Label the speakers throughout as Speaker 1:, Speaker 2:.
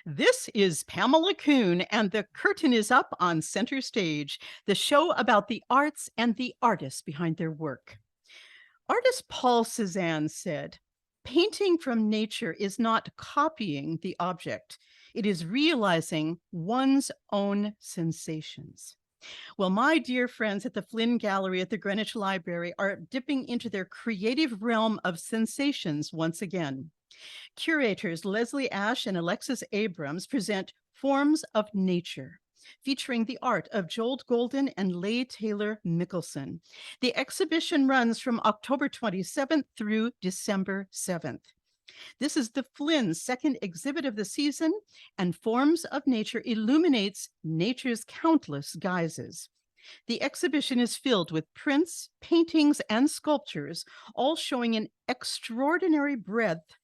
Speaker 1: This is Pamela Kuhn, and the curtain is up on Center Stage, the show about the arts and the artists behind their work. Artist Paul Cézanne said, "Painting from nature is not copying the object, it is realizing one's own sensations." Well, my dear friends at the Flinn Gallery at the Greenwich Library are dipping into their creative realm of sensations once again. Curators Leslie Ash and Alexis Abrams present Forms of Nature, featuring the art of Joel Golden and Leigh Taylor Mickelson. The exhibition runs from October 27th through December 7th. This is the Flynn's second exhibit of the season, and Forms of Nature illuminates nature's countless guises. The exhibition is filled with prints, paintings, and sculptures, all showing an extraordinary breadth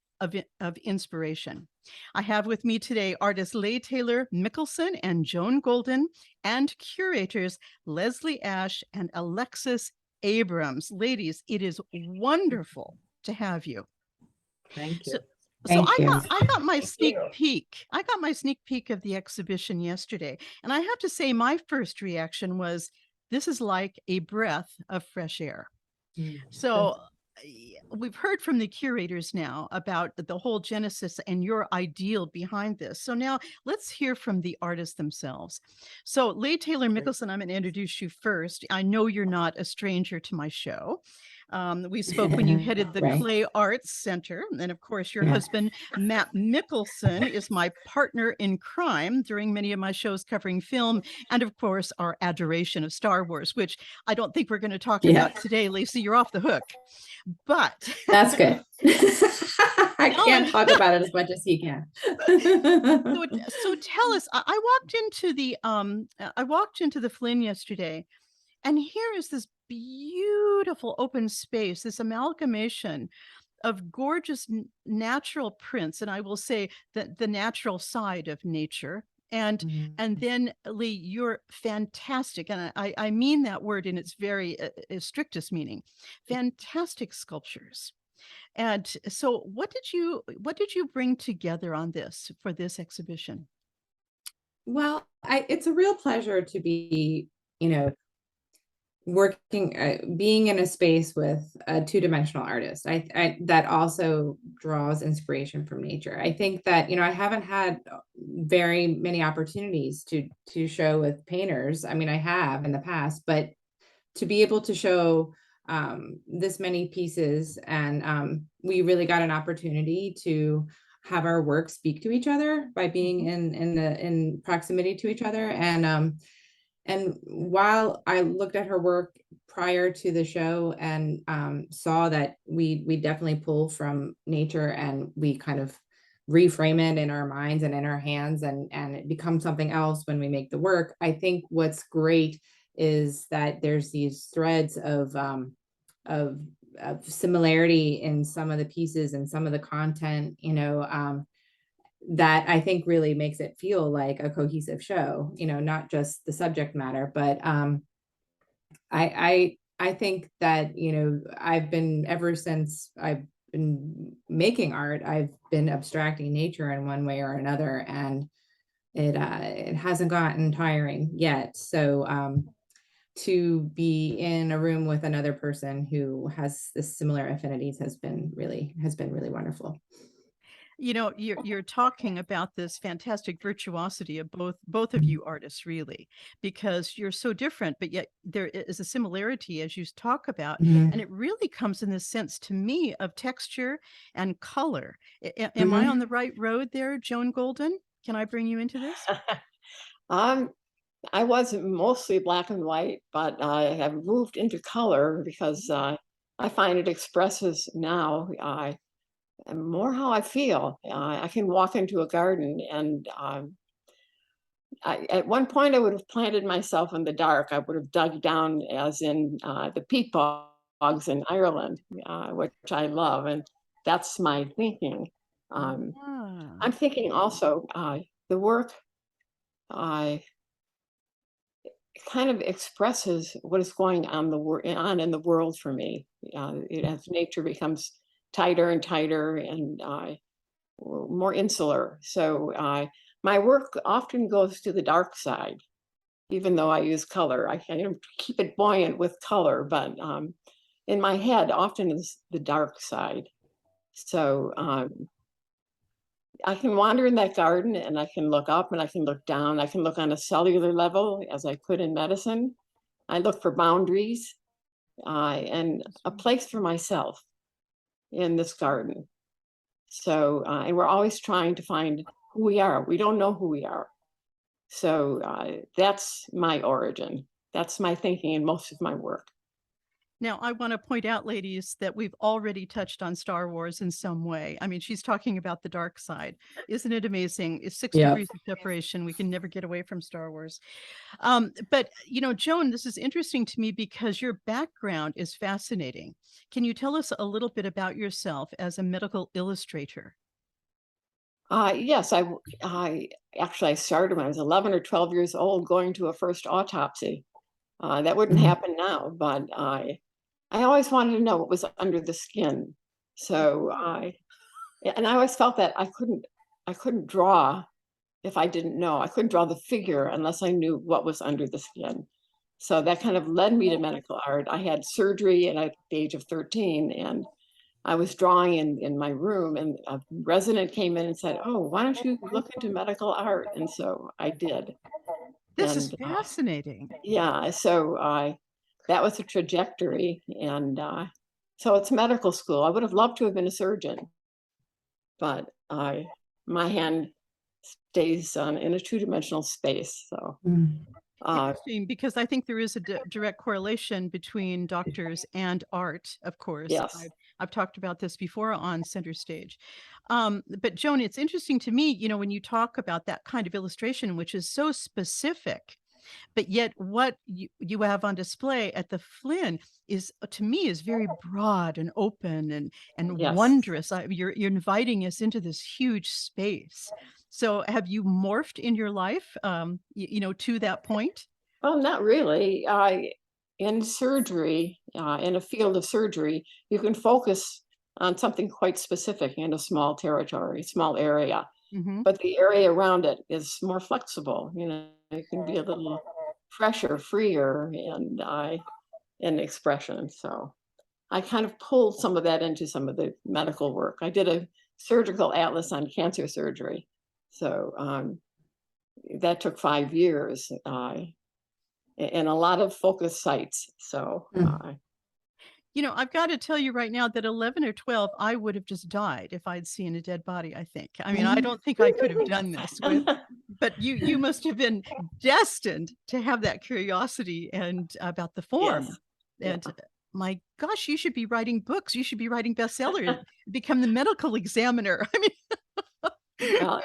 Speaker 1: of inspiration. I have with me today artists Leigh Taylor Mickelson and Joan Golden, and curators Leslie Ash and Alexis Abrams. Ladies, it is wonderful to have you.
Speaker 2: Thank you.
Speaker 1: So I got my sneak peek. I got my sneak peek of the exhibition yesterday, and I have to say my first reaction was, this is like a breath of fresh air. So we've heard from the curators now about the whole genesis and your ideal behind this. So now let's hear from the artists themselves. So Leigh Taylor Mickelson, I'm going to introduce you first. I know you're not a stranger to my show. We spoke when you headed the Clay Arts Center. And of course, your husband, Matt Mickelson, is my partner in crime during many of my shows covering film. And of course, our adoration of Star Wars, which I don't think we're going to talk about today, Lacey. You're off the hook. But
Speaker 2: that's good. I can't talk about it as much as he can.
Speaker 1: So tell us. I walked into the Flynn yesterday, and here is this beautiful open space, this amalgamation of gorgeous natural prints, and I will say that the natural side of nature. And then Leigh, you're fantastic, and I mean that word in its very strictest meaning. Fantastic sculptures. And so, what did you bring together on this for this exhibition?
Speaker 2: Well, it's a real pleasure to be, working, being in a space with a two-dimensional artist. I that also draws inspiration from nature. I think that, I haven't had very many opportunities to show with painters. I mean, I have in the past, but to be able to show this many pieces, and we really got an opportunity to have our work speak to each other by being in proximity to each other. And while I looked at her work prior to the show and saw that we definitely pull from nature, and we kind of reframe it in our minds and in our hands, and it becomes something else when we make the work. I think what's great is that there's these threads of similarity in some of the pieces and some of the content, that I think really makes it feel like a cohesive show, not just the subject matter. But I think that, I've been, ever since I've been making art, I've been abstracting nature in one way or another, and it hasn't gotten tiring yet. So to be in a room with another person who has this similar affinities has been really wonderful.
Speaker 1: You're talking about this fantastic virtuosity of both of you artists, really, because you're so different, but yet there is a similarity as you talk about, and it really comes in the sense to me of texture and color. Am I on the right road there, Joan Golden? Can I bring you into this?
Speaker 3: I was mostly black and white, but I have moved into color because I find it expresses now more how I feel. I can walk into a garden, and at one point I would have planted myself in the dark. I would have dug down, as in the peat bogs in Ireland, which I love, and that's my thinking. I'm thinking also the work kind of expresses what is going on in the world for me. As nature becomes tighter and tighter and more insular. So my work often goes to the dark side, even though I use color. I can keep it buoyant with color, but in my head, often is the dark side. So I can wander in that garden and I can look up and I can look down. I can look on a cellular level as I could in medicine. I look for boundaries and a place for myself in this garden. So, and we're always trying to find who we are. We don't know who we are. So that's my origin. That's my thinking in most of my work.
Speaker 1: Now, I want to point out, ladies, that we've already touched on Star Wars in some way. I mean, she's talking about the dark side. Isn't it amazing? It's 6 degrees of separation. We can never get away from Star Wars. But, Joan, this is interesting to me because your background is fascinating. Can you tell us a little bit about yourself as a medical illustrator?
Speaker 3: Yes, I actually I started when I was 11 or 12 years old going to a first autopsy. That wouldn't happen now, but I always wanted to know what was under the skin. So and I always felt that I couldn't draw if I didn't know. I couldn't draw the figure unless I knew what was under the skin. So that kind of led me to medical art. I had surgery at the age of 13, and I was drawing in my room, and a resident came in and said, "Oh, why don't you look into medical art?" And so I did.
Speaker 1: This is
Speaker 3: And
Speaker 1: fascinating.
Speaker 3: yeah, so that was a trajectory. And so it's medical school. I would have loved to have been a surgeon, but my hand stays in a two-dimensional space. So
Speaker 1: Interesting, because I think there is a direct correlation between doctors and art, of course.
Speaker 3: yes.
Speaker 1: I've talked about this before on Center Stage. But Joan, it's interesting to me, when you talk about that kind of illustration, which is so specific, but yet what you have on display at the Flinn is, to me, is very broad and open and
Speaker 3: Yes.
Speaker 1: wondrous. You're inviting us into this huge space. So have you morphed in your life, to that point?
Speaker 3: Well, not really. In surgery, in a field of surgery, you can focus on something quite specific in a small territory, small area,
Speaker 1: Mhm.
Speaker 3: but the area around it is more flexible. It can be a little fresher, freer, and in expression. So I kind of pulled some of that into some of the medical work. I did a surgical atlas on cancer surgery. So that took 5 years. And a lot of focus sites. So
Speaker 1: I've got to tell you right now that 11 or 12, I would have just died if I'd seen a dead body, I think. I mean, I don't think I could have done this but you must have been destined to have that curiosity and about the form.
Speaker 3: yes.
Speaker 1: And
Speaker 3: Yeah.
Speaker 1: my gosh, you should be writing books. You should be writing bestsellers, become the medical examiner. I mean,
Speaker 3: Well,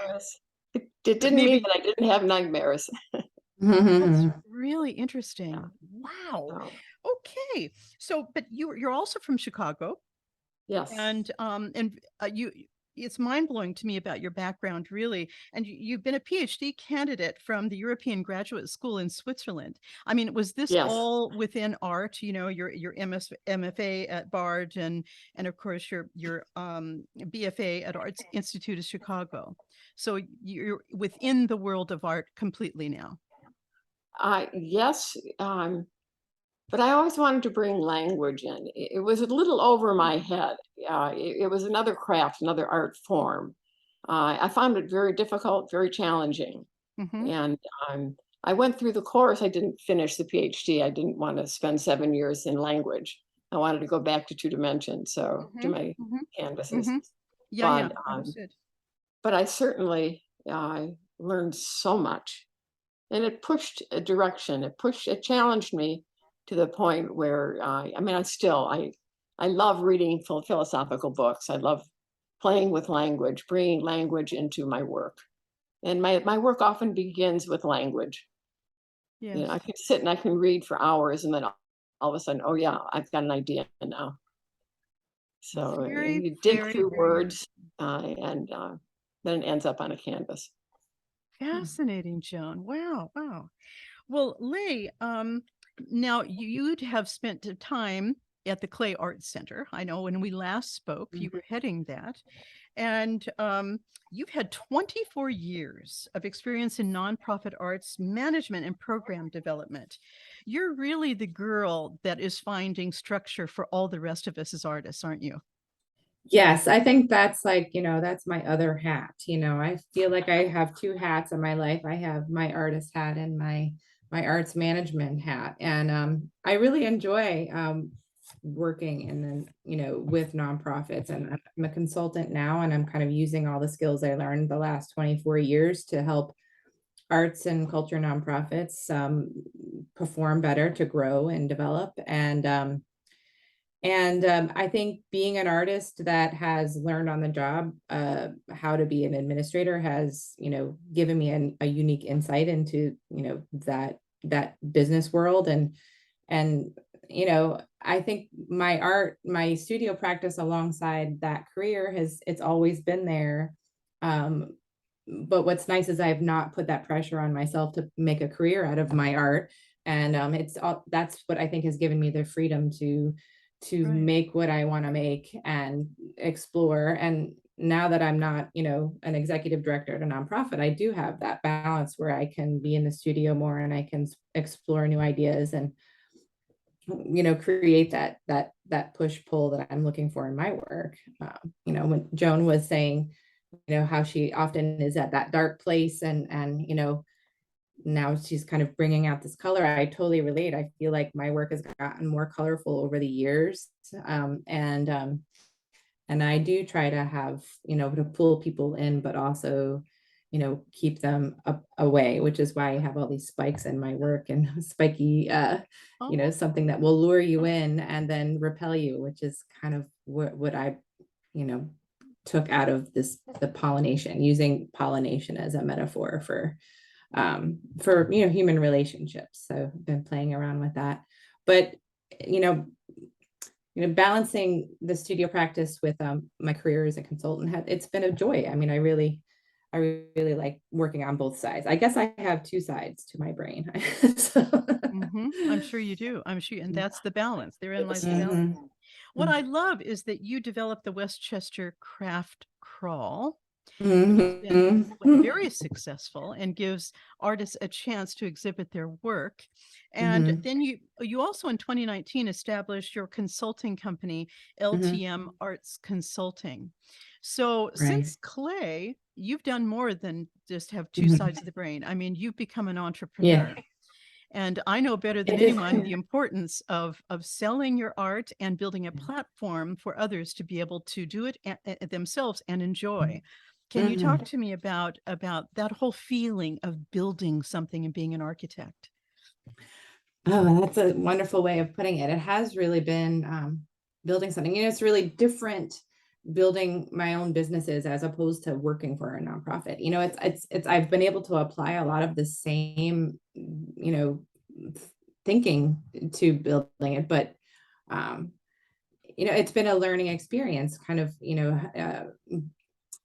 Speaker 3: it
Speaker 1: but
Speaker 3: didn't mean
Speaker 1: maybe
Speaker 3: that I didn't have nightmares.
Speaker 1: that's really
Speaker 3: Yeah.
Speaker 1: interesting. Wow.
Speaker 3: So,
Speaker 1: Okay. So, but you're also from Chicago.
Speaker 3: yes.
Speaker 1: And it's mind-blowing to me about your background, really. And you've been a PhD candidate from the European Graduate School in Switzerland. I mean, was this
Speaker 3: Yes.
Speaker 1: all within art? Your MFA at Bard and of course your BFA at Arts Institute of Chicago. So you're within the world of art completely now.
Speaker 3: Yes. But I always wanted to bring language in. It was a little over my head. It was another craft, another art form. I found it very difficult, very challenging.
Speaker 1: Hmm.
Speaker 3: And I went through the course. I didn't finish the PhD. I didn't want to spend 7 years in language. I wanted to go back to two dimensions, so to
Speaker 1: Hmm.
Speaker 3: my
Speaker 1: Hmm.
Speaker 3: canvases.
Speaker 1: Hmm. Yeah,
Speaker 3: But
Speaker 1: understood.
Speaker 3: but I certainly learned so much, and it pushed a direction. It challenged me to the point where I mean, I love reading philosophical books. I love playing with language, bringing language into my work. And my work often begins with language.
Speaker 1: Yes.
Speaker 3: I can sit and I can read for hours, and then all of a sudden, oh yeah, I've got an idea now. So
Speaker 1: Very,
Speaker 3: you dig
Speaker 1: very,
Speaker 3: through
Speaker 1: very
Speaker 3: words, and then it ends up on a canvas.
Speaker 1: fascinating, Joan. Wow, wow. Well, Leigh, now you'd have spent the time at the Clay Arts Center. I know when we last spoke, you
Speaker 2: Mhm.
Speaker 1: were heading that. And you've had 24 years of experience in nonprofit arts management and program development. You're really the girl that is finding structure for all the rest of us as artists, aren't you?
Speaker 2: Yes, I think that's like, that's my other hat. I feel like I have two hats in my life. I have my artist hat and my arts management hat. And I really enjoy working in with nonprofits. And I'm a consultant now, and I'm kind of using all the skills I learned the last 24 years to help arts and culture nonprofits perform better, to grow and develop. And I think being an artist that has learned on the job how to be an administrator has, given me a unique insight into, that business world. And I think my studio practice alongside that career it's always been there. But what's nice is I have not put that pressure on myself to make a career out of my art. And that's what I think has given me the freedom to
Speaker 1: Right.
Speaker 2: make what I want to make and explore. And now that I'm not, an executive director at a nonprofit, I do have that balance where I can be in the studio more, and I can explore new ideas and, create that push pull that I'm looking for in my work. When Joan was saying, how she often is at that dark place, and now she's kind of bringing out this color. I totally relate. I feel like my work has gotten more colorful over the years. And I do try to have, to pull people in, but also, keep them up away, which is why I have all these spikes in my work, and spiky,
Speaker 1: Oh,
Speaker 2: something that will lure you in and then repel you, which is kind of what I, you know, took out of the pollination, using pollination as a metaphor for human relationships. So I've been playing around with that. But you know balancing the studio practice with my career as a consultant, it's been a joy. I mean, I really like working on both sides. I guess I have two sides to my brain. So,
Speaker 1: I'm sure you do. I'm sure, and that's the balance. Therein lies the balance.
Speaker 2: Mhm.
Speaker 1: What I love is that you developed the Westchester Craft Crawl, which has been
Speaker 2: Mhm.
Speaker 1: very successful and gives artists a chance to exhibit their work. And
Speaker 2: Mhm.
Speaker 1: then you also in 2019 established your consulting company,
Speaker 2: Mhm.
Speaker 1: LTM Arts Consulting. So
Speaker 2: Right.
Speaker 1: since Clay, you've done more than just have two sides
Speaker 2: Mhm.
Speaker 1: of the brain. I mean, you've become an
Speaker 2: Yeah.
Speaker 1: entrepreneur. And I know better than
Speaker 2: It is.
Speaker 1: anyone the importance of selling your art and building a platform for others to be able to do it themselves and enjoy. Can you talk
Speaker 2: Mhm.
Speaker 1: to me about that whole feeling of building something and being an architect?
Speaker 2: Oh, that's a wonderful way of putting it. It has really been building something. It's really different building my own businesses as opposed to working for a nonprofit. It's I've been able to apply a lot of the same, thinking to building it, but um, it's been a learning experience, kind of,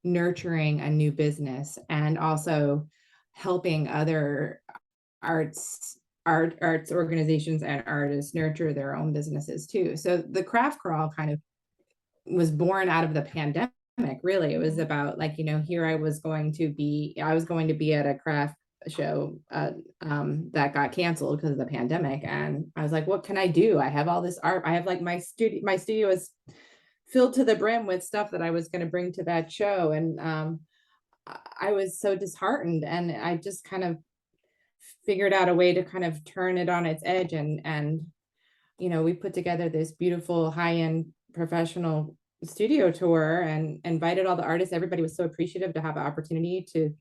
Speaker 2: nurturing a new business, and also helping other arts organizations and artists nurture their own businesses too. So the craft crawl kind of was born out of the pandemic. Really, it was about, like, here I was going to be at a craft show that got canceled because of the pandemic, and I was like, what can I do? I have all this art. I have, like, my studio is filled to the brim with stuff that I was going to bring to that show. And I was so disheartened, and I just kind of figured out a way to kind of turn it on its edge. And we put together this beautiful high-end professional studio tour and invited all the artists. Everybody was so appreciative to have an opportunity to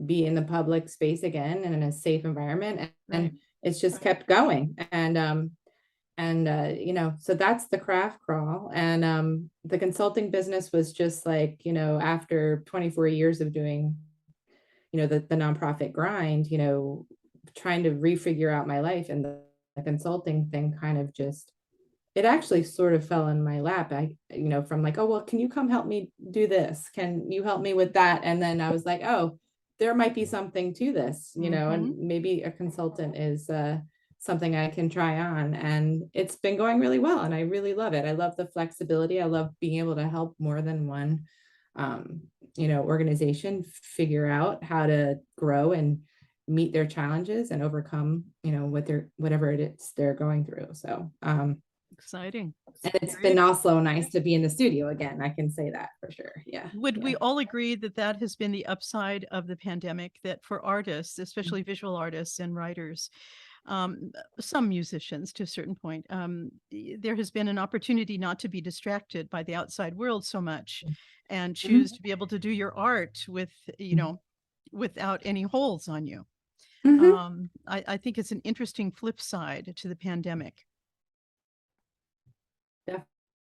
Speaker 2: be in the public space again and in a safe environment. And,
Speaker 1: Right.
Speaker 2: and it's just kept going. And so that's the craft crawl. And the consulting business was just like, after 24 years of doing, the nonprofit grind, trying to refigure out my life. And the consulting thing kind of just, it actually sort of fell in my lap. From like, oh, well, can you come help me do this? Can you help me with that? And then I was like, oh, there might be something to this,
Speaker 1: Hmm.
Speaker 2: and maybe a consultant is something I can try on. And it's been going really well. And I really love it. I love the flexibility. I love being able to help more than one, organization figure out how to grow and meet their challenges and overcome, whatever it is they're going through. So,
Speaker 1: Exciting.
Speaker 2: and it's
Speaker 1: Very
Speaker 2: been also nice to be in the studio again. I can say that for sure. Yeah.
Speaker 1: Would
Speaker 2: Yeah.
Speaker 1: we all agree that that has been the upside of the pandemic, that for artists, especially visual artists and writers, some musicians to a certain point, there has been an opportunity not to be distracted by the outside world so much and choose to be able to do your art with, without any holes on you.
Speaker 2: Mhm.
Speaker 1: I think it's an interesting flip side to the pandemic.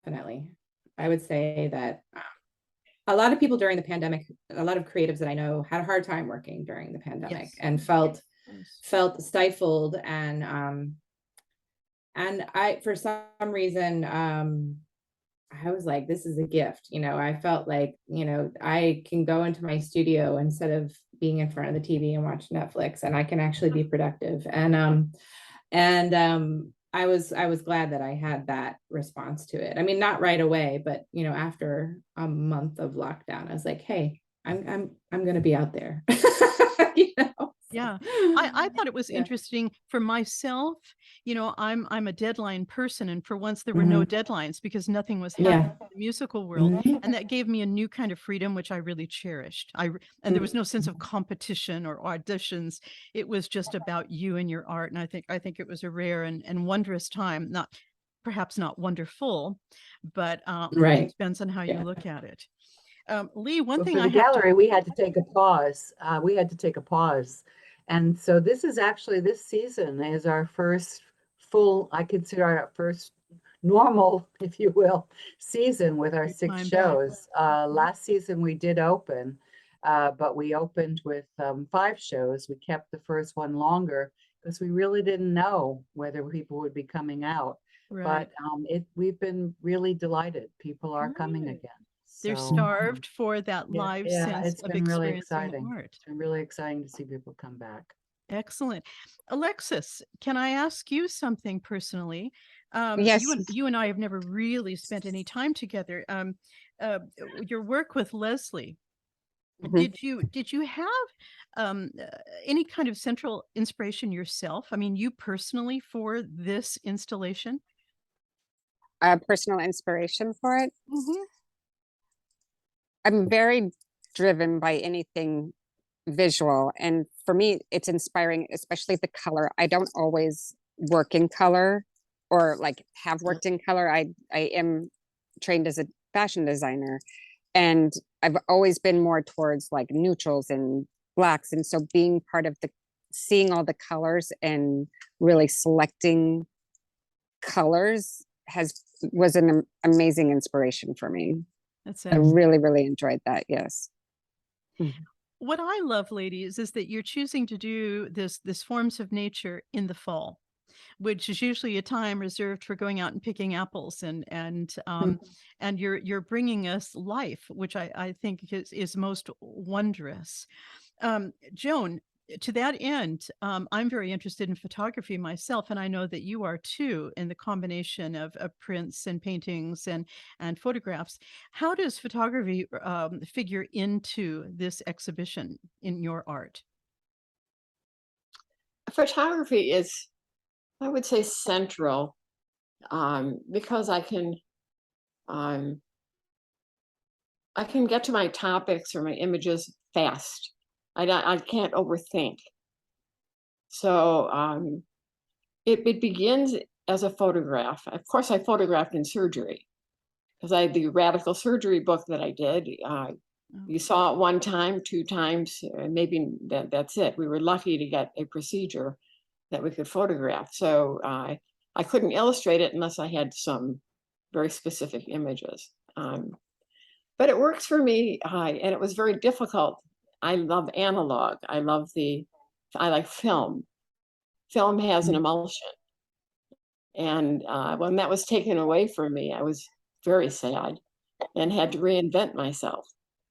Speaker 2: Definitely. I would say that a lot of people during the pandemic, a lot of creatives that I know had a hard time working during the pandemic
Speaker 1: Yes.
Speaker 2: and felt
Speaker 1: Yes.
Speaker 2: stifled, and I, for some reason, I was like, this is a gift. I felt like, I can go into my studio instead of being in front of the TV and watch Netflix, and I can actually be productive. And I was glad that I had that response to it. I mean, not right away, but after a month of lockdown, I was like, hey, I'm gonna be out there. you know?
Speaker 1: Yeah. I thought it was
Speaker 2: Yeah.
Speaker 1: interesting for myself. I'm a deadline person, and for once there were no
Speaker 2: Mhm.
Speaker 1: deadlines because nothing was happening
Speaker 2: Yeah.
Speaker 1: in the musical world.
Speaker 2: Mhm.
Speaker 1: And that gave me a new kind of freedom, which I really cherished. And there was no sense of competition or auditions. It was just about you and your art. And I think it was a rare and wondrous time. Perhaps not wonderful, but
Speaker 2: Right.
Speaker 1: depends on how you
Speaker 2: Yeah.
Speaker 1: look at it. Lee, one
Speaker 4: Well,
Speaker 1: thing
Speaker 4: for
Speaker 1: I
Speaker 4: the
Speaker 1: have to
Speaker 4: gallery, we had to take a pause. We had to take a pause. And so this season is our first I consider our first normal, if you will, season with our
Speaker 1: Your
Speaker 4: 6
Speaker 1: time back.
Speaker 4: shows. Last season we did open, but we opened with 5 shows. We kept the first one longer because we really didn't know whether people would be coming out.
Speaker 1: Right.
Speaker 4: But we've been really delighted. People are coming
Speaker 1: Good.
Speaker 4: again.
Speaker 1: They're
Speaker 4: So
Speaker 1: starved for that
Speaker 4: yeah,
Speaker 1: live
Speaker 4: yeah,
Speaker 1: sense
Speaker 4: it's
Speaker 1: of
Speaker 4: been really
Speaker 1: experiencing
Speaker 4: exciting.
Speaker 1: art.
Speaker 4: It's been really exciting to see people come back.
Speaker 1: Excellent. Alexis, can I ask you something personally?
Speaker 5: Yes.
Speaker 1: You and I have never really spent any time together. Uh, your work with Leslie,
Speaker 5: Mhm.
Speaker 1: did you have any kind of central inspiration yourself? I mean, you personally for this installation?
Speaker 5: Personal inspiration for it.
Speaker 1: Mm-hmm.
Speaker 5: I'm very driven by anything visual, and for me it's inspiring, especially the color. I don't always work in color or like have worked in color. I am trained as a fashion designer, and I've always been more towards like neutrals and blacks, and so being part of the seeing all the colors and really selecting colors was an amazing inspiration for me.
Speaker 1: That's
Speaker 5: I
Speaker 1: it.
Speaker 5: really enjoyed that. Yes.
Speaker 1: What I love, ladies, is that you're choosing to do this forms of nature in the fall, which is usually a time reserved for going out and picking apples, and you're bringing us life, which I think is most wondrous. Joan, to that end, I'm very interested in photography myself, and I know that you are too, in the combination of prints and paintings and photographs. How does photography figure into this exhibition in your art?
Speaker 3: Photography is, I would say, central, because um, I can get to my topics or my images fast. I can't overthink. So it begins as a photograph. Of course, I photographed in surgery because I had the radical surgery book that I did. You saw it one time, 2 times, maybe that's it. We were lucky to get a procedure that we could photograph. So I couldn't illustrate it unless I had some very specific images. But it works for me, and it was very difficult. I love analog. I like film. Film has an emulsion. And when that was taken away from me, I was very sad and had to reinvent myself.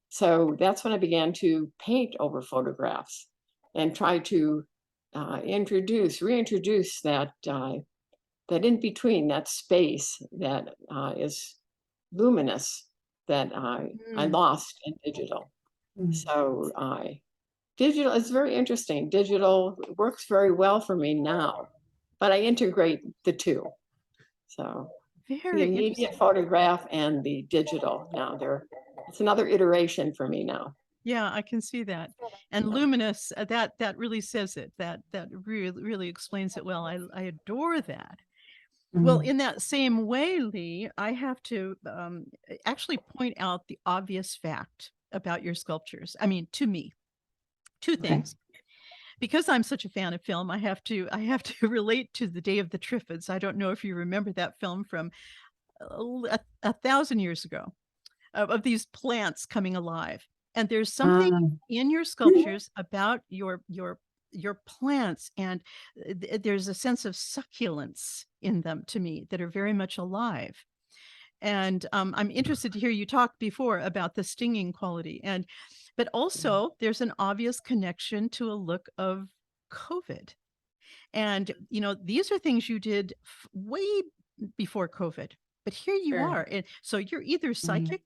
Speaker 3: So that's when I began to paint over photographs and try to reintroduce that that in between, that space that is luminous that I lost in digital. So digital is very interesting. Digital works very well for me now, but I integrate the two. So the
Speaker 1: Very
Speaker 3: immediate
Speaker 1: interesting.
Speaker 3: photograph and the digital now it's another iteration for me now.
Speaker 1: Yeah, I can see that. And luminous, that really says it. That really explains it well. I adore that. Well, in that same way, Lee, I have to actually point out the obvious fact about your sculptures. I mean, to me, two things. Because I'm such a fan of film, I have to relate to the Day of the Triffids. I don't know if you remember that film from a thousand years ago of these plants coming alive. And there's something in your sculptures about your plants, and there's a sense of succulence in them to me that are very much alive. And I'm interested to hear you talk before about the stinging quality, but also there's an obvious connection to a look of COVID. And these are things you did way before COVID, but here you are. And so you're either psychic,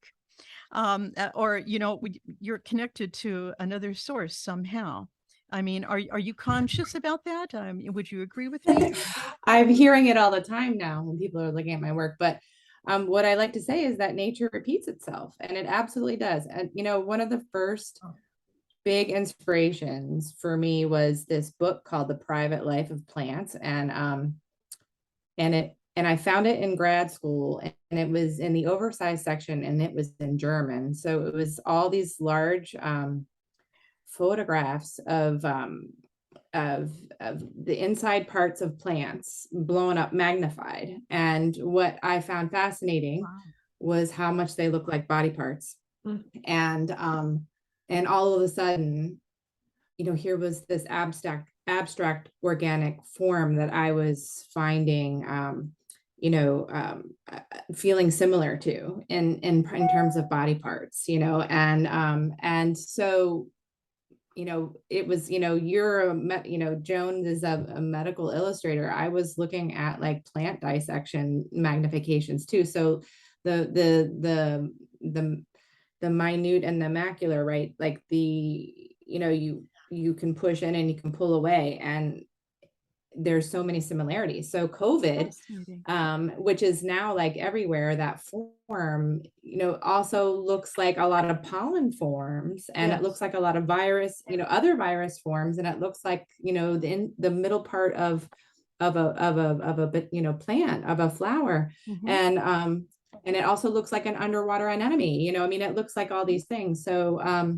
Speaker 1: or you're connected to another source somehow. I mean, are you conscious about that? Would you agree with me?
Speaker 2: I'm hearing it all the time now when people are looking at my work, but what I like to say is that nature repeats itself, and it absolutely does. And one of the first big inspirations for me was this book called The Private Life of Plants, and I found it in grad school, and it was in the oversized section, and it was in German. So it was all these large photographs of the inside parts of plants blown up, magnified. And what I found fascinating was how much they look like body parts. And all of a sudden, here was this abstract organic form that I was finding, feeling similar to in terms of body parts, and so, it was, Joan is a medical illustrator. I was looking at like plant dissection magnifications too. So the minute and the macular, right? Like you can push in and you can pull away, and there's so many similarities. So COVID, which is now like everywhere, that form, also looks like a lot of pollen forms, and it looks like a lot of virus, other virus forms, and it looks like, in the middle part of a plant, of a flower. And it also looks like an underwater anemone, it looks like all these things. So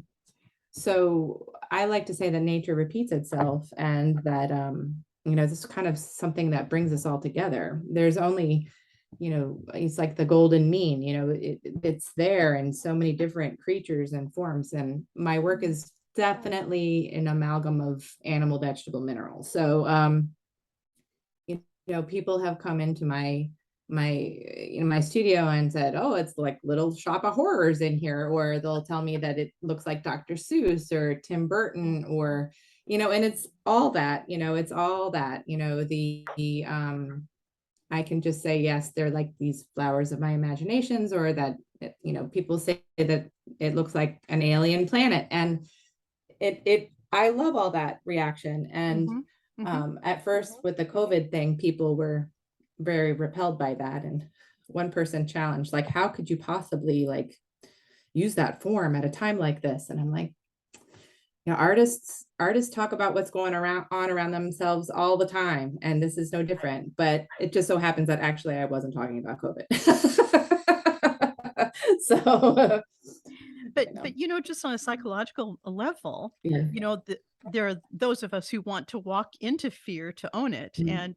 Speaker 2: so I like to say that nature repeats itself, and that this is kind of something that brings us all together. There's only, it's like the golden mean, it's there in so many different creatures and forms. And my work is definitely an amalgam of animal, vegetable, mineral. So, people have come into my studio and said, oh, it's like little shop of horrors in here, or they'll tell me that it looks like Dr. Seuss or Tim Burton, or and it's all that, it's all that, I can just say, yes, they're like these flowers of my imaginations, or that, people say that it looks like an alien planet, and I love all that reaction. And at first with the COVID thing, people were very repelled by that. And one person challenged, like, how could you possibly like use that form at a time like this? And I'm like, artists talk about what's going on around themselves all the time, and this is no different. But it just so happens that actually I wasn't talking about COVID. So
Speaker 1: but just on a psychological level, there are those of us who want to walk into fear to own it. And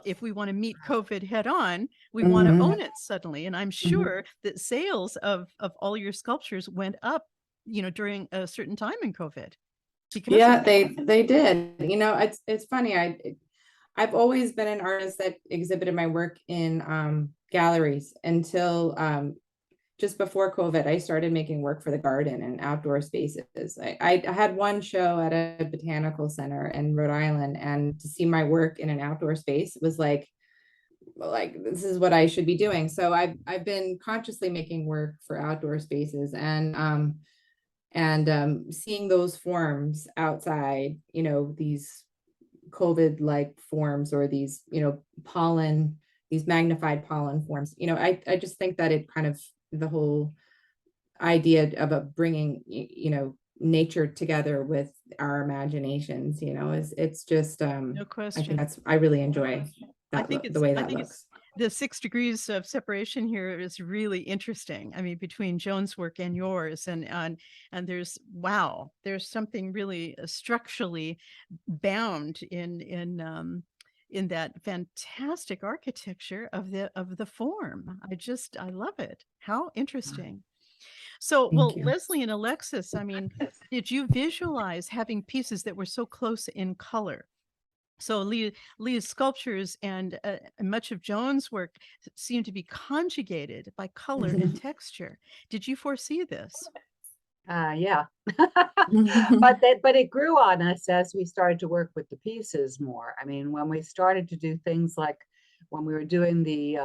Speaker 1: if we want to meet COVID head on, we want to own it suddenly. And I'm sure that sales of all your sculptures went up, during a certain time in COVID.
Speaker 2: They did. It's funny. I've always been an artist that exhibited my work in galleries until just before COVID, I started making work for the garden and outdoor spaces. I had one show at a botanical center in Rhode Island, and to see my work in an outdoor space was like this is what I should be doing. So I've been consciously making work for outdoor spaces, and seeing those forms outside, these COVID-like forms, or these, pollen, these magnified pollen forms, I just think that it kind of, the whole idea of bringing, nature together with our imaginations, it's just,
Speaker 1: No
Speaker 2: I
Speaker 1: question.
Speaker 2: think I really enjoy
Speaker 1: I
Speaker 2: that,
Speaker 1: think
Speaker 2: the way
Speaker 1: I
Speaker 2: that
Speaker 1: think
Speaker 2: looks.
Speaker 1: the 6 degrees of separation here is really interesting. I mean, between Joan's work and yours, and wow, there's something really structurally bound in that fantastic architecture of the form. I love it. How interesting. So,
Speaker 2: Thank
Speaker 1: well,
Speaker 2: you.
Speaker 1: Leslie and Alexis, I mean, did you visualize having pieces that were so close in color? So Leah's sculptures and much of Joan's work seem to be conjugated by color and texture. Did you foresee this?
Speaker 4: Yeah. But it grew on us as we started to work with the pieces more. I mean, when we started to do things like when we were doing the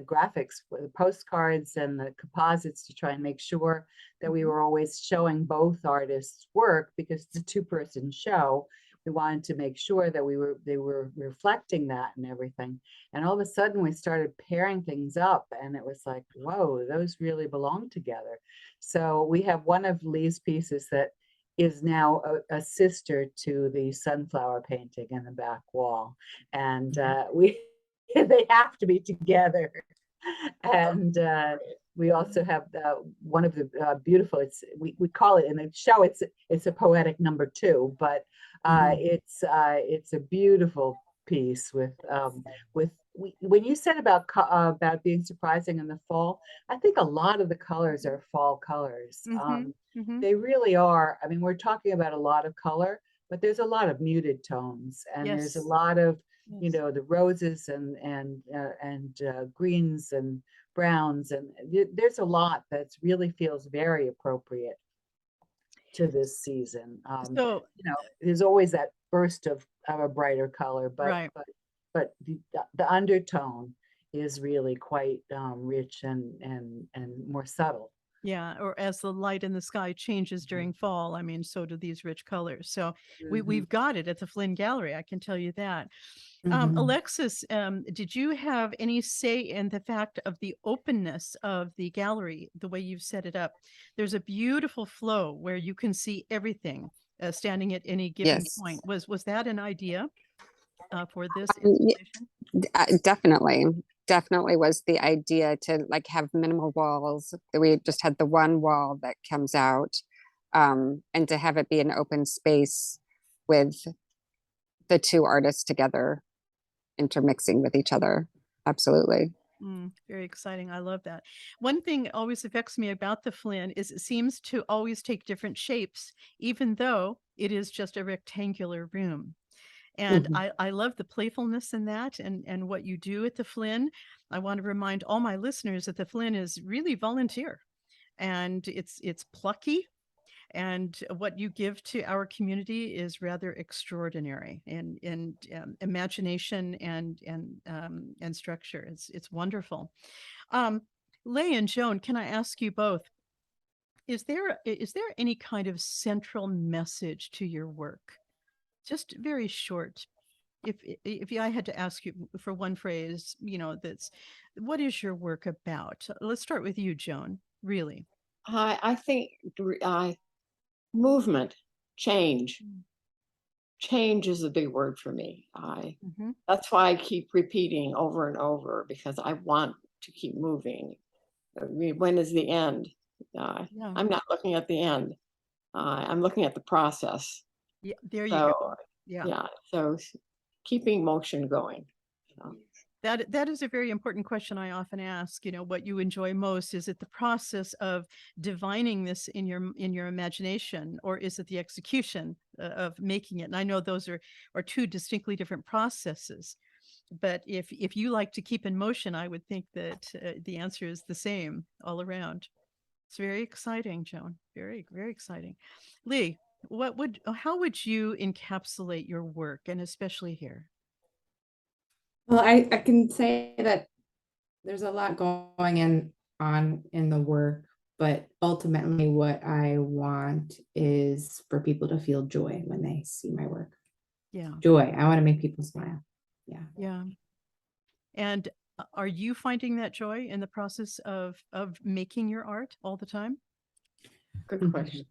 Speaker 4: graphics for the postcards and the composites to try and make sure that we were always showing both artists' work, because it's a two-person show. We wanted to make sure that they were reflecting that and everything. And all of a sudden we started pairing things up, and it was like, whoa, those really belong together. So we have one of Lee's pieces that is now a sister to the sunflower painting in the back wall. And they have to be together. And we also have one of the beautiful, we call it in the show, it's a poetic number 2, but it's a beautiful piece with when you said about being surprising in the fall, I think a lot of the colors are fall colors. They really are. I mean, we're talking about a lot of color, but there's a lot of muted tones, and there's a lot of the roses and greens and browns, and there's a lot that's really feels very appropriate to this season.
Speaker 1: So
Speaker 4: there's always that burst of a brighter color,
Speaker 1: right.
Speaker 4: but the undertone is really quite rich and more subtle.
Speaker 1: Yeah, or as the light in the sky changes during fall, I mean, so do these rich colors. So we've got it at the Flinn Gallery, I can tell you that. Alexis, did you have any say in the fact of the openness of the gallery, the way you've set it up? There's a beautiful flow where you can see everything standing at any given point. Was that an idea for this installation?
Speaker 5: Definitely was the idea to like have minimal walls. We just had the one wall that comes out, and to have it be an open space with the two artists together, intermixing with each other. Absolutely.
Speaker 1: Very exciting. I love that. One thing always affects me about the Flinn is it seems to always take different shapes, even though it is just a rectangular room. And I love the playfulness in that and what you do at the Flinn. I want to remind all my listeners that the Flinn is really volunteer, and it's plucky, and what you give to our community is rather extraordinary in imagination and structure. It's wonderful. Leigh and Joan, can I ask you both? Is there any kind of central message to your work? Just very short. If I had to ask you for one phrase, that's what is your work about? Let's start with you, Joan. Really,
Speaker 3: I think movement, change. Change is a big word for me. That's why I keep repeating over and over, because I want to keep moving. I mean, when is the end? I'm not looking at the end. I'm looking at the process.
Speaker 1: Yeah, there you go.
Speaker 3: Yeah. So keeping motion going.
Speaker 1: That is a very important question I often ask. What you enjoy most. Is it the process of divining this in your imagination, or is it the execution of making it? And I know those are two distinctly different processes. But if you like to keep in motion, I would think that the answer is the same all around. It's very exciting, Joan. Very, very exciting. Lee, how would you encapsulate your work, and especially here?
Speaker 2: Well, I can say that there's a lot going on in the work, but ultimately what I want is for people to feel joy when they see my work.
Speaker 1: Yeah,
Speaker 2: Joy. I want to make people smile. Yeah.
Speaker 1: yeah. And are you finding that joy in the process of making your art all the time?
Speaker 3: Good question.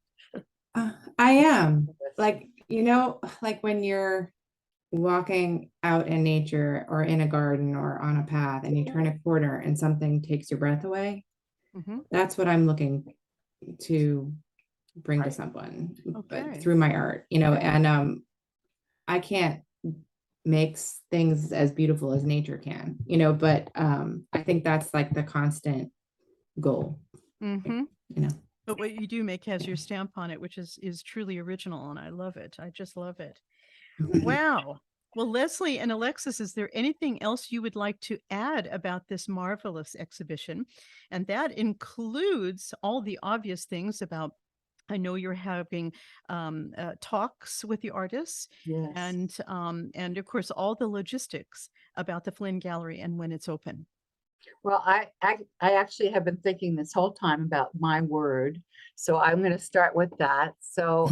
Speaker 2: I am. Like, like when you're walking out in nature or in a garden or on a path and you turn a corner and something takes your breath away,
Speaker 1: Mm-hmm.
Speaker 2: that's what I'm looking to bring to someone, but
Speaker 1: Okay.
Speaker 2: through my art, and I can't make things as beautiful as nature can, but I think that's like the constant goal,
Speaker 1: Mm-hmm.
Speaker 2: you know.
Speaker 1: But what you do make has your stamp on it, which is truly original, and I love it. I just love it. Wow. Well, Leslie and Alexis, is there anything else you would like to add about this marvelous exhibition? And that includes all the obvious things about, I know you're having talks with the artists,
Speaker 4: Yes.
Speaker 1: and of course all the logistics about the Flinn Gallery and when it's open.
Speaker 4: Well, I actually have been thinking this whole time about my word, so I'm going to start with that. So,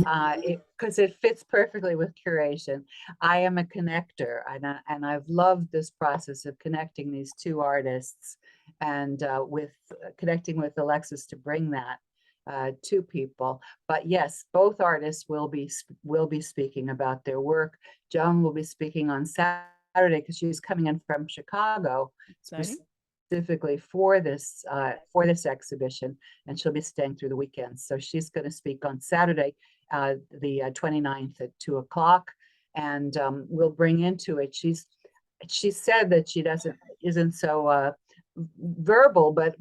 Speaker 4: because it fits perfectly with curation. I am a connector, and I've loved this process of connecting these two artists, and with connecting with Alexis to bring that to people. But yes, both artists will be speaking about their work. Joan will be speaking on Saturday because she's coming in from Chicago.
Speaker 1: Exciting.
Speaker 4: Specifically for this exhibition, and she'll be staying through the weekend. So she's going to speak on Saturday, the 29th at 2:00, and we'll bring into it. She said that she isn't so verbal, but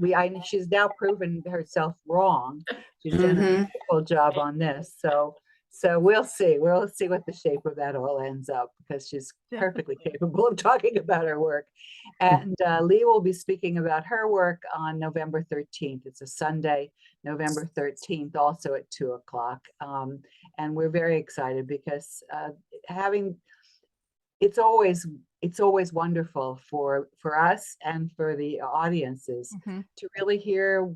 Speaker 4: she's now proven herself wrong. She's done a wonderful job on this. So we'll see what the shape of that all ends up, because she's perfectly capable of talking about her work. And Lee will be speaking about her work on November 13th. It's a Sunday, November 13th, also at 2:00. And we're very excited because it's always wonderful for us and for the audiences to really hear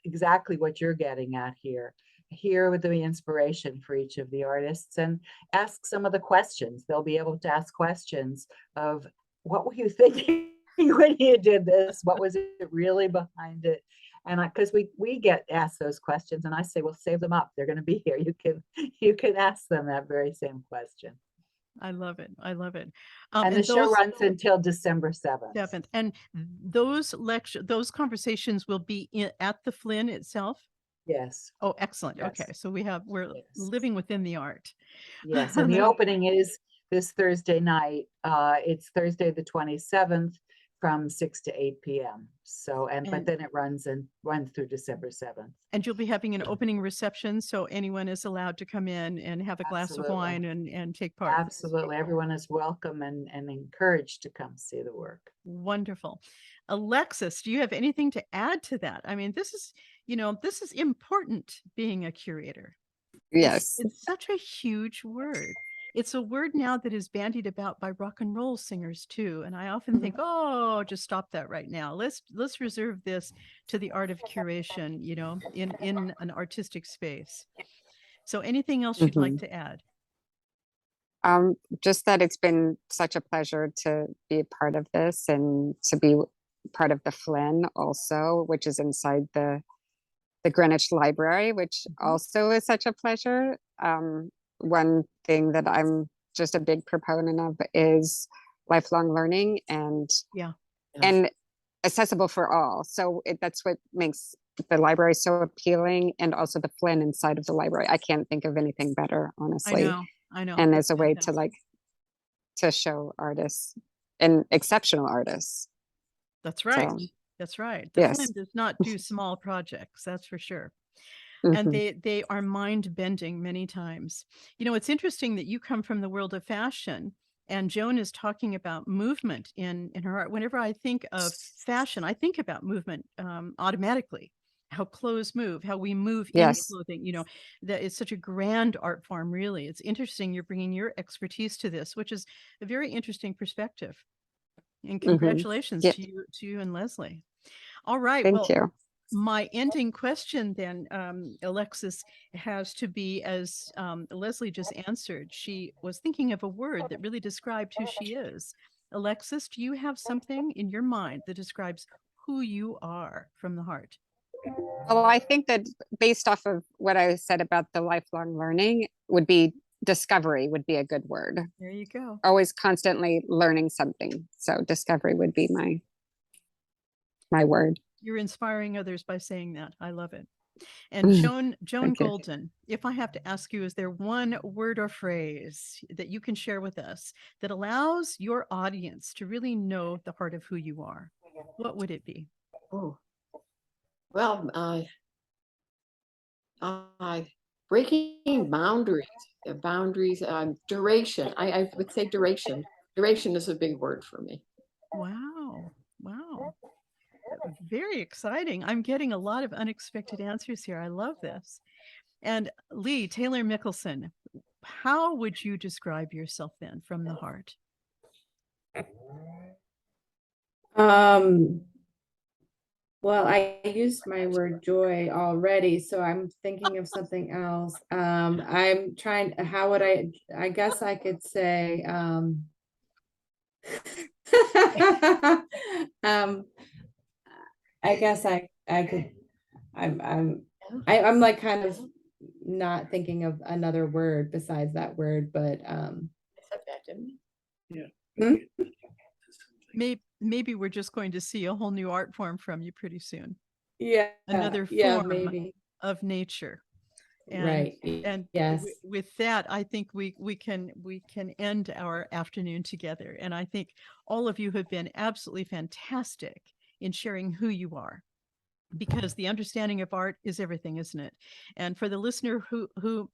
Speaker 4: exactly what you're getting at here. Hear with the inspiration for each of the artists and ask some of the questions. They'll be able to ask questions of, what were you thinking when you did this? What was it really behind it? And because we get asked those questions, and I say, well, save them up. They're going to be here. You can ask them that very same question.
Speaker 1: I love it. I love it.
Speaker 4: And the show runs until December 7th.
Speaker 1: 7th. And those conversations will be at the Flinn itself?
Speaker 4: Yes.
Speaker 1: Oh, excellent.
Speaker 4: Yes.
Speaker 1: Okay. So we're
Speaker 4: Yes.
Speaker 1: living within the art.
Speaker 4: Yes. And the opening is this Thursday night. It's Thursday the 27th from 6 to 8 p.m. So, but then it runs through December 7th.
Speaker 1: And you'll be having an opening reception, so anyone is allowed to come in and have a glass of wine and take part.
Speaker 4: Absolutely. Everyone is welcome and encouraged to come see the work.
Speaker 1: Wonderful. Alexis, do you have anything to add to that? I mean, this is important, being a curator.
Speaker 5: Yes.
Speaker 1: It's such a huge word. It's a word now that is bandied about by rock and roll singers too. And I often think, oh, just stop that right now. Let's reserve this to the art of curation, in an artistic space. So anything else you'd like to add?
Speaker 5: Just that it's been such a pleasure to be a part of this and to be part of the Flinn also, which is inside the Greenwich Library, which also is such a pleasure. One thing that I'm just a big proponent of is lifelong learning and accessible for all. So that's what makes the library so appealing, and also the Flinn inside of the library. I can't think of anything better, honestly.
Speaker 1: I know.
Speaker 5: And as a way to show artists and exceptional artists.
Speaker 1: That's right.
Speaker 5: So,
Speaker 1: that's right. The Flinn does not do small projects, that's for sure. And they are mind bending many times. It's interesting that you come from the world of fashion And Joan is talking about movement in her art. Whenever I think of fashion, I think about movement automatically. How clothes move, how we move in
Speaker 5: Yes.
Speaker 1: clothing, that is such a grand art form, really. It's interesting you're bringing your expertise to this, which is a very interesting perspective. And congratulations
Speaker 5: Yeah.
Speaker 1: to you and Leslie. All right.
Speaker 5: Thank
Speaker 1: Well,
Speaker 5: you.
Speaker 1: my ending question then, Alexis, has to be, as Leslie just answered, she was thinking of a word that really described who she is. Alexis, do you have something in your mind that describes who you are from the heart?
Speaker 5: Well, I think that based off of what I said about the lifelong learning would be discovery would be a good word.
Speaker 1: There you go.
Speaker 5: Always constantly learning something. So discovery would be my word.
Speaker 1: You're inspiring others by saying that. I love it. And Joan
Speaker 5: Thank you.
Speaker 1: Golden, if I have to ask you, is there one word or phrase that you can share with us that allows your audience to really know the heart of who you are? What would it be?
Speaker 3: Oh, well, breaking boundaries, duration. I would say duration. Duration is a big word for me.
Speaker 1: Wow. Wow. Very exciting. I'm getting a lot of unexpected answers here. I love this. And Lee Taylor Mickelson, how would you describe yourself then from the heart?
Speaker 2: Well, I used my word joy already, so I'm thinking of something else. I'm trying, how would I guess I could say, I guess I could, I'm like kind of not thinking of another word besides that word, but,
Speaker 3: I said that, didn't I?
Speaker 2: hmm?
Speaker 1: Maybe we're just going to see a whole new art form from you pretty soon.
Speaker 2: Yeah,
Speaker 1: Another
Speaker 2: yeah,
Speaker 1: form
Speaker 2: maybe.
Speaker 1: of nature. And
Speaker 2: Right.
Speaker 1: and
Speaker 2: Yes.
Speaker 1: with that, I think we can end our afternoon together. And I think all of you have been absolutely fantastic in sharing who you are, because the understanding of art is everything, isn't it? And for the listener who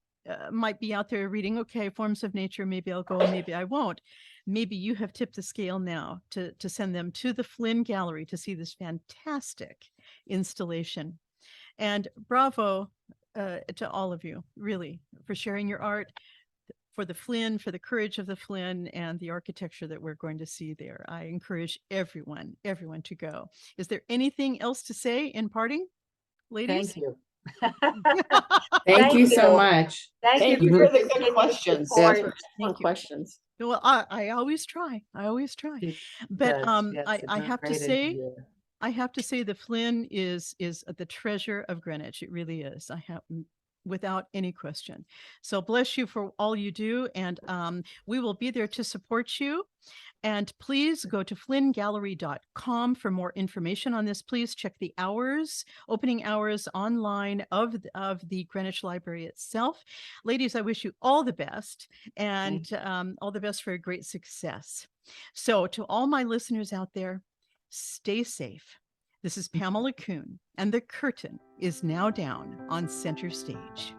Speaker 1: might be out there reading, okay, forms of nature, maybe I'll go, maybe I won't. Maybe you have tipped the scale now to send them to the Flinn Gallery to see this fantastic installation. And bravo to all of you, really, for sharing your art, for the Flinn, for the courage of the Flinn, and the architecture that we're going to see there. I encourage everyone to go. Is there anything else to say in parting, ladies?
Speaker 4: Thank you.
Speaker 2: Thank you so
Speaker 4: you.
Speaker 2: much.
Speaker 3: Thank you
Speaker 4: for
Speaker 3: for the
Speaker 4: your
Speaker 3: good questions.
Speaker 4: support.
Speaker 3: Those were excellent
Speaker 1: you.
Speaker 3: questions.
Speaker 1: Well, I always try. But
Speaker 4: Yes,
Speaker 1: I
Speaker 4: it's a
Speaker 1: have to
Speaker 4: great
Speaker 1: say,
Speaker 4: idea.
Speaker 1: the Flinn is the treasure of Greenwich. It really is. Without any question. So bless you for all you do, and we will be there to support you. And please go to flynngallery.com for more information on this. Please check the opening hours online of the Greenwich Library itself. Ladies, I wish you all the best, and all the best for a great success. So to all my listeners out there, stay safe. This is Pamela Kuhn, and the curtain is now down on Center Stage.